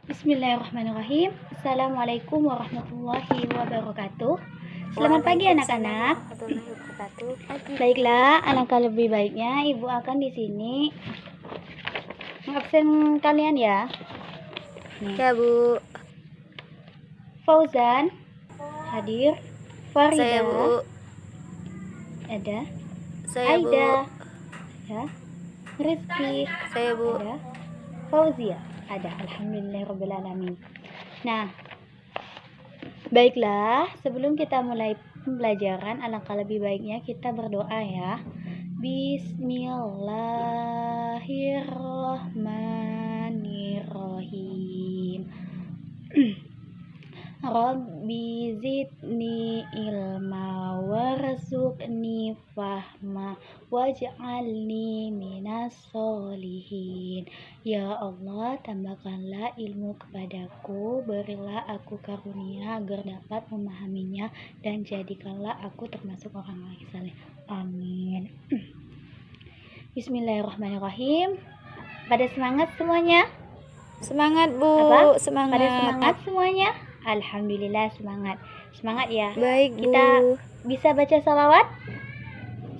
Bismillahirrahmanirrahim. Assalamualaikum warahmatullahi wabarakatuh. Selamat pagi anak-anak. Baiklah, alangkah lebih baiknya Ibu akan di sini mengabsen kalian ya. Ya, Bu. Fauzan hadir. Farida Saya, Bu. ada. Saya, Bu. Aida ya. Rizky Saya, Bu. ada. Fauzia ada. Alhamdulillahirrabbilalamin. Nah, baiklah, sebelum kita mulai pembelajaran, alangkah lebih baiknya kita berdoa ya. Bismillahirrahmanirrahim. Rabbi zidni ilma warzuqni fahma waj'alni minas solihin. Ya Allah, tambahkanlah ilmu kepadaku, berilah aku karunia agar dapat memahaminya, dan jadikanlah aku termasuk orang-orang saleh. Amin. Bismillahirrahmanirrahim. Pada semangat semuanya? Semangat, Bu. Apa? Semangat. Pada semangat semuanya? Alhamdulillah semangat. Semangat ya. Baik, Bu. Kita bisa baca salawat?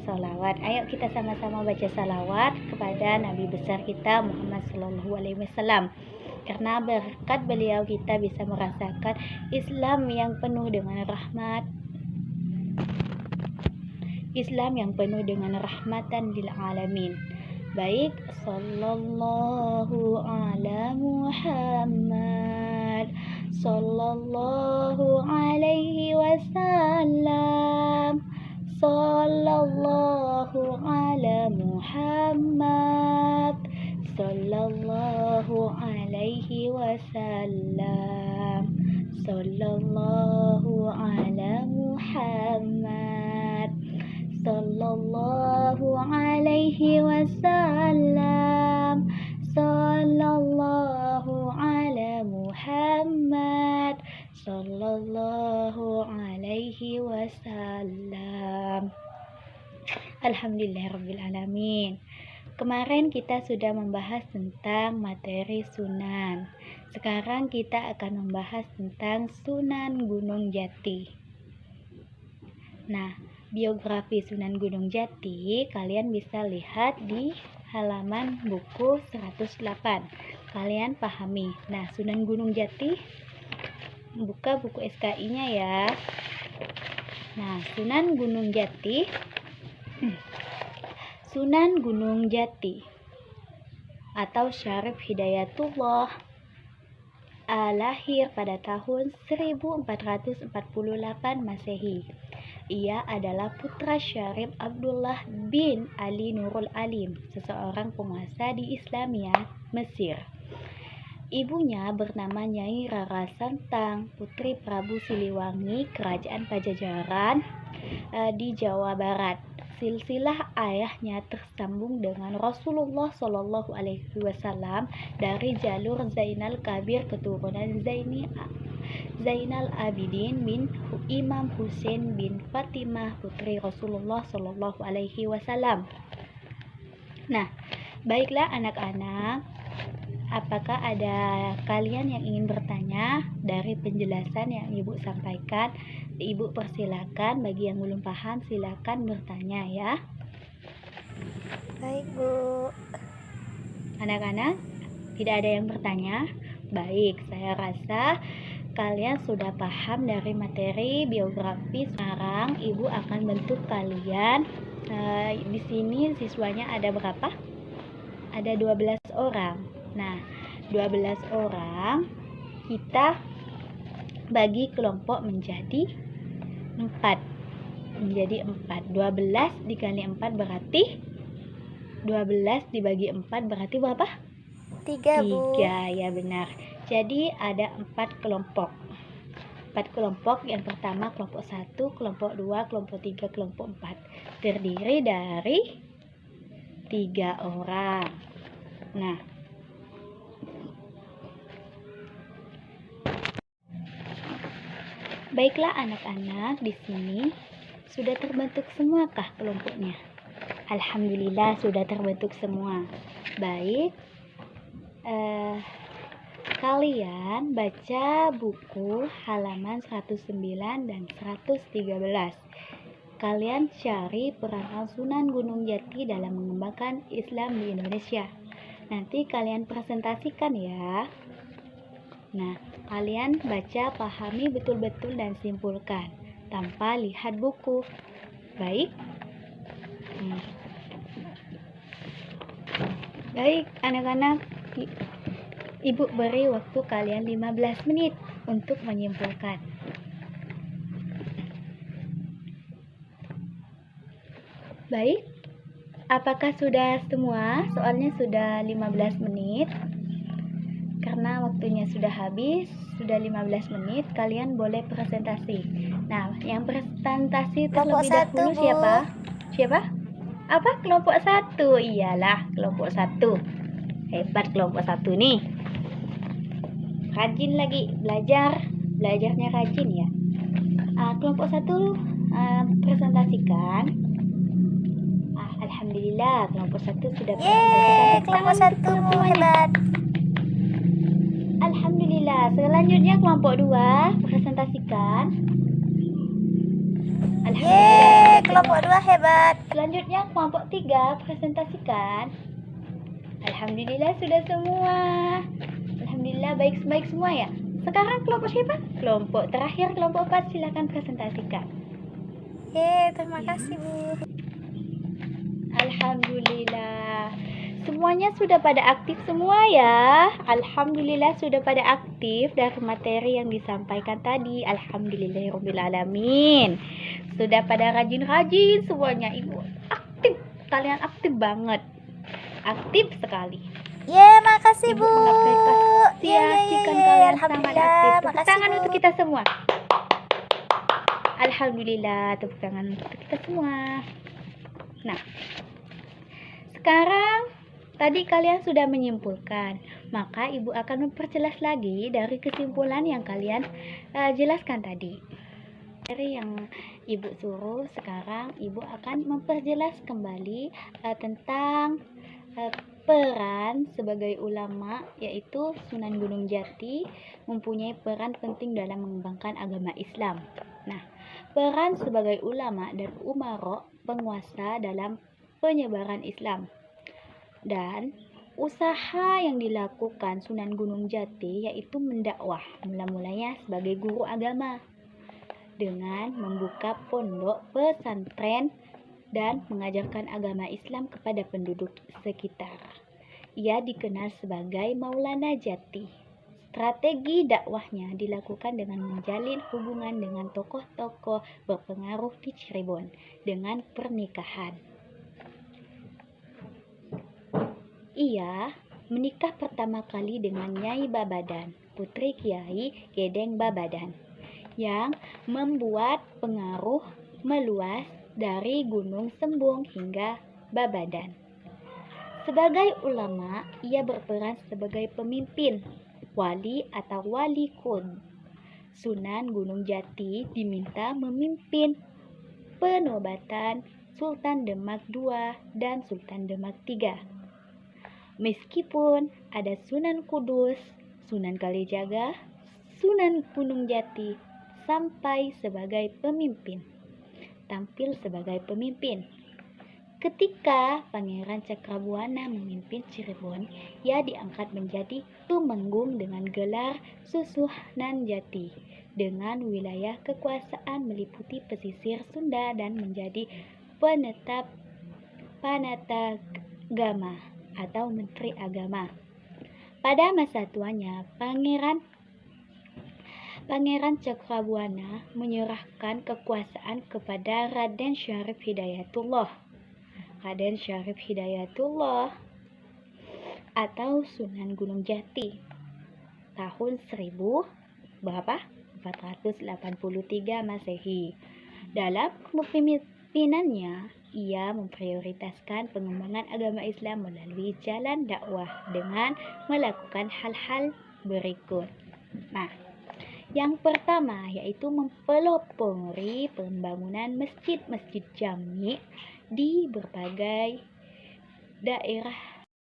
Salawat. Ayo kita sama-sama baca salawat kepada Nabi besar kita Muhammad Sallallahu Alaihi Wasallam. Karena berkat beliau kita bisa merasakan Islam yang penuh dengan rahmat. Islam yang penuh dengan rahmatan lil alamin. Baik, sallallahu ala Muhammad, sallallahu alaihi wasallam, sallallahu ala Muhammad, sallallahu alaihi wasallam, sallallahu ala Muhammad, sallallahu alaihi wasallam, sallallahu ala Muhammad, sallallahu alaihi wasallam. Alhamdulillahirabbil alamin. Kemarin kita sudah membahas tentang materi Sunan. Sekarang kita akan membahas tentang Sunan Gunung Jati. Nah, biografi Sunan Gunung Jati kalian bisa lihat di halaman buku 108. Kalian pahami. Nah, Sunan Gunung Jati, buka buku SKI-nya ya. Nah, Sunan Gunung Jati. Sunan Gunung Jati atau Syarif Hidayatullah lahir pada tahun 1448 Masehi. Ia adalah putra Syarif Abdullah bin Ali Nurul Alim, seseorang penguasa di Islamiyah Mesir. Ibunya bernama Nyai Rara Santang, putri Prabu Siliwangi, Kerajaan Pajajaran di Jawa Barat. Silsilah ayahnya tersambung dengan Rasulullah Shallallahu Alaihi Wasallam dari jalur Zainal Kabir, keturunan Zainal Abidin bin Imam Husain bin Fatimah, putri Rasulullah Shallallahu Alaihi Wasallam. Nah, baiklah anak-anak, apakah ada kalian yang ingin bertanya dari penjelasan yang Ibu sampaikan? Ibu persilakan, bagi yang belum paham silakan bertanya ya. Baik, Bu. Anak-anak, tidak ada yang bertanya? Baik, saya rasa kalian sudah paham dari materi biografi. Sekarang Ibu akan bentuk kalian. Di sini siswanya ada berapa? Ada 12 orang. Nah, 12 orang kita bagi kelompok menjadi 4. 12 dikali 4 berarti 12 dibagi 4 berarti berapa? 3, Bu. 3, ya benar. Jadi ada 4 kelompok. 4 kelompok. Yang pertama kelompok 1, kelompok 2, kelompok 3, kelompok 4. Terdiri dari 3 orang. Nah, baiklah anak-anak, di sini sudah terbentuk semuakah kelompoknya? Alhamdulillah sudah terbentuk semua. Baik. Kalian baca buku halaman 109 dan 113. Kalian cari peranan Sunan Gunung Jati dalam mengembangkan Islam di Indonesia. Nanti kalian presentasikan ya. Nah, kalian baca, pahami betul-betul dan simpulkan tanpa lihat buku. Baik? Baik, anak-anak. Ibu beri waktu kalian 15 menit untuk menyimpulkan. Baik, apakah sudah semua? Soalnya sudah 15 menit. Karena waktunya sudah habis, sudah 15 menit, kalian boleh presentasi. Nah, yang presentasi terlebih dahulu siapa? Siapa? Apa? Kelompok 1. Iyalah, kelompok 1. Hebat kelompok 1 nih. Rajin lagi belajarnya rajin ya. Kelompok 1 presentasikan. Alhamdulillah kelompok 1 sudah presentasikan. Kelompok 1 hebat. Alhamdulillah. Selanjutnya kelompok 2 presentasikan. Alhamdulillah. Kelompok 2 hebat. Selanjutnya kelompok 3 presentasikan. Alhamdulillah sudah semua. Alhamdulillah baik semua ya. Sekarang kelompok siapa? Kelompok terakhir, kelompok 4, silakan presentasikan. Terima kasih Bu. Alhamdulillah. Semuanya sudah pada aktif semua ya. Alhamdulillah sudah pada aktif dari materi yang disampaikan tadi. Alhamdulillahirabbil alamin. Sudah pada rajin-rajin semuanya. Ibu aktif. Kalian aktif banget. Aktif sekali. Makasih Ibu Bu. mengapresiasikan kalian sangat aktif. Tepuk Makasih, tangan Bu. untuk kita semua. Alhamdulillah, tepuk tangan untuk kita semua. Nah, sekarang tadi kalian sudah menyimpulkan, maka Ibu akan memperjelas lagi dari kesimpulan yang kalian jelaskan tadi. Dari yang Ibu suruh, sekarang Ibu akan memperjelas kembali tentang peran sebagai ulama, yaitu Sunan Gunung Jati mempunyai peran penting dalam mengembangkan agama Islam. Nah, peran sebagai ulama dan umara penguasa dalam penyebaran Islam dan usaha yang dilakukan Sunan Gunung Jati yaitu mendakwah, mula-mulanya sebagai guru agama dengan membuka pondok pesantren dan mengajarkan agama Islam kepada penduduk sekitar. Ia dikenal sebagai Maulana Jati. Strategi dakwahnya dilakukan dengan menjalin hubungan dengan tokoh-tokoh berpengaruh di Cirebon dengan pernikahan. Ia menikah pertama kali dengan Nyai Babadan, putri Kiai Gedeng Babadan, yang membuat pengaruh meluas dari Gunung Sembung hingga Babadan. Sebagai ulama, ia berperan sebagai pemimpin, wali atau wali qud. Sunan Gunung Jati diminta memimpin penobatan Sultan Demak II dan Sultan Demak III. Meskipun ada Sunan Kudus, Sunan Kalijaga, Sunan Gunung Jati sampai sebagai pemimpin, tampil sebagai pemimpin. Ketika Pangeran Cakrabuana memimpin Cirebon, ia diangkat menjadi tumenggung dengan gelar Susunan Jati dengan wilayah kekuasaan meliputi pesisir Sunda dan menjadi panatagama atau menteri agama. Pada masa tuanya, Pangeran Cakrabuana menyerahkan kekuasaan kepada Raden Syarif Hidayatullah. Raden Syarif Hidayatullah atau Sunan Gunung Jati tahun 483 Masehi. Dalam kepemimpinannya, ia memprioritaskan pengembangan agama Islam melalui jalan dakwah dengan melakukan hal-hal berikut. Nah, yang pertama yaitu mempelopori pembangunan masjid-masjid jami di berbagai daerah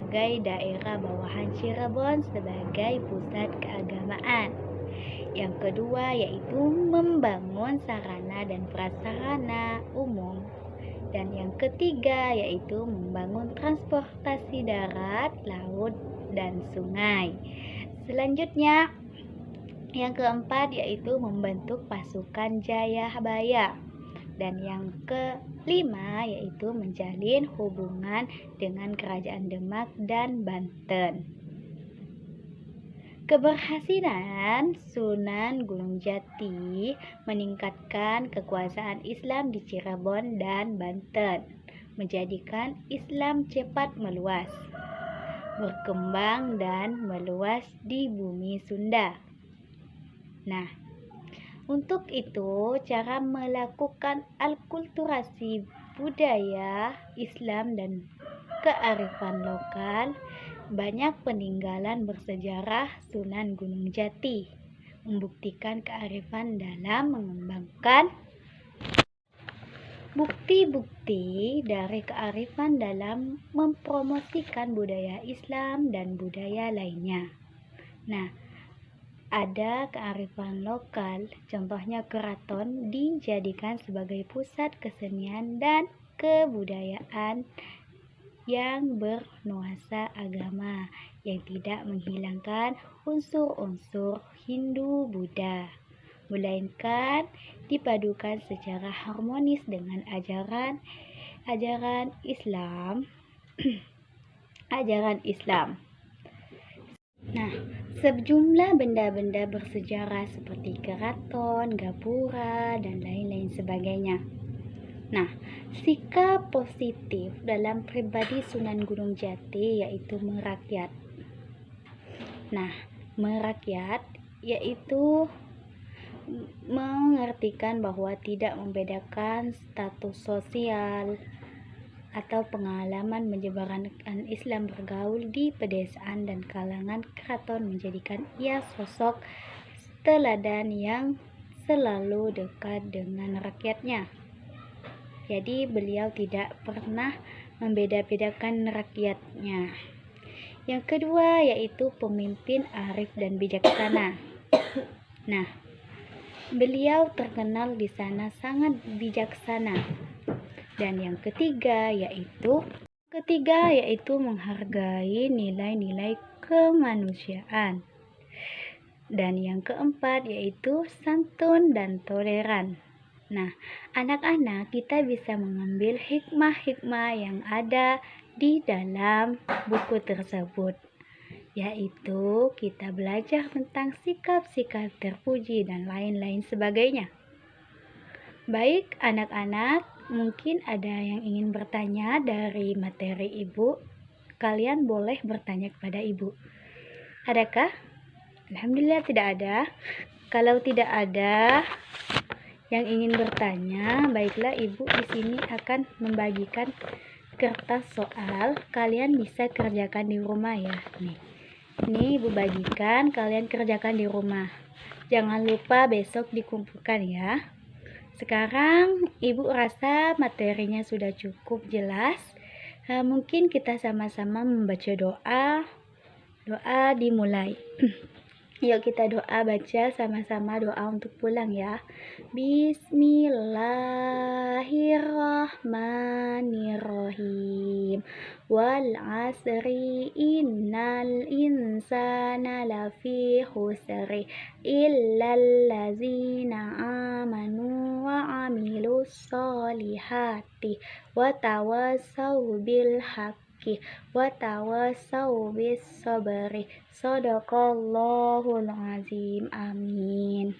sebagai daerah bawahan Cirebon sebagai pusat keagamaan. Yang kedua yaitu membangun sarana dan prasarana umum. Dan yang ketiga yaitu membangun transportasi darat, laut, dan sungai. Selanjutnya, yang keempat yaitu membentuk pasukan Jayabaya. Dan yang kelima yaitu menjalin hubungan dengan Kerajaan Demak dan Banten. Keberhasilan Sunan Gunung Jati meningkatkan kekuasaan Islam di Cirebon dan Banten, menjadikan Islam cepat meluas, berkembang dan meluas di bumi Sunda. Nah, untuk itu cara melakukan alkulturasi budaya Islam dan kearifan lokal, banyak peninggalan bersejarah Sunan Gunung Jati membuktikan kearifan dalam mengembangkan bukti-bukti dari kearifan dalam mempromosikan budaya Islam dan budaya lainnya. Nah, ada kearifan lokal, contohnya keraton dijadikan sebagai pusat kesenian dan kebudayaan yang bernuansa agama, yang tidak menghilangkan unsur-unsur Hindu-Buddha, melainkan dipadukan secara harmonis dengan ajaran Islam. Nah, sejumlah benda-benda bersejarah seperti keraton, gapura, dan lain-lain sebagainya. Nah, sikap positif dalam pribadi Sunan Gunung Jati yaitu merakyat. Nah, merakyat yaitu mengartikan bahwa tidak membedakan status sosial atau pengalaman menyebarkan Islam bergaul di pedesaan dan kalangan keraton, menjadikan ia sosok teladan yang selalu dekat dengan rakyatnya. Jadi beliau tidak pernah membeda-bedakan rakyatnya. Yang kedua yaitu pemimpin arif dan bijaksana. Nah, beliau terkenal di sana sangat bijaksana. Dan yang ketiga yaitu menghargai nilai-nilai kemanusiaan. Dan yang keempat yaitu santun dan toleran. Nah, anak-anak, kita bisa mengambil hikmah-hikmah yang ada di dalam buku tersebut, yaitu kita belajar tentang sikap-sikap terpuji dan lain-lain sebagainya. Baik anak-anak, mungkin ada yang ingin bertanya dari materi ibu. Kalian boleh bertanya kepada ibu. Adakah? Alhamdulillah tidak ada. Kalau tidak ada yang ingin bertanya, baiklah ibu di sini akan membagikan kertas soal. Kalian bisa kerjakan di rumah ya. Nih ibu bagikan, kalian kerjakan di rumah. Jangan lupa besok dikumpulkan ya. Sekarang ibu rasa materinya sudah cukup jelas. Mungkin kita sama-sama membaca doa. Doa dimulai. Yuk kita doa, baca sama-sama doa untuk pulang ya. Bismillahirrahmanirrahim. Wal asri innal insana lafi khusri illal ladzina amanu wa amilus solihati wa tawasaw bil haqqi wa tawasaw bis sabri. Shadaqallahul azim. Amin.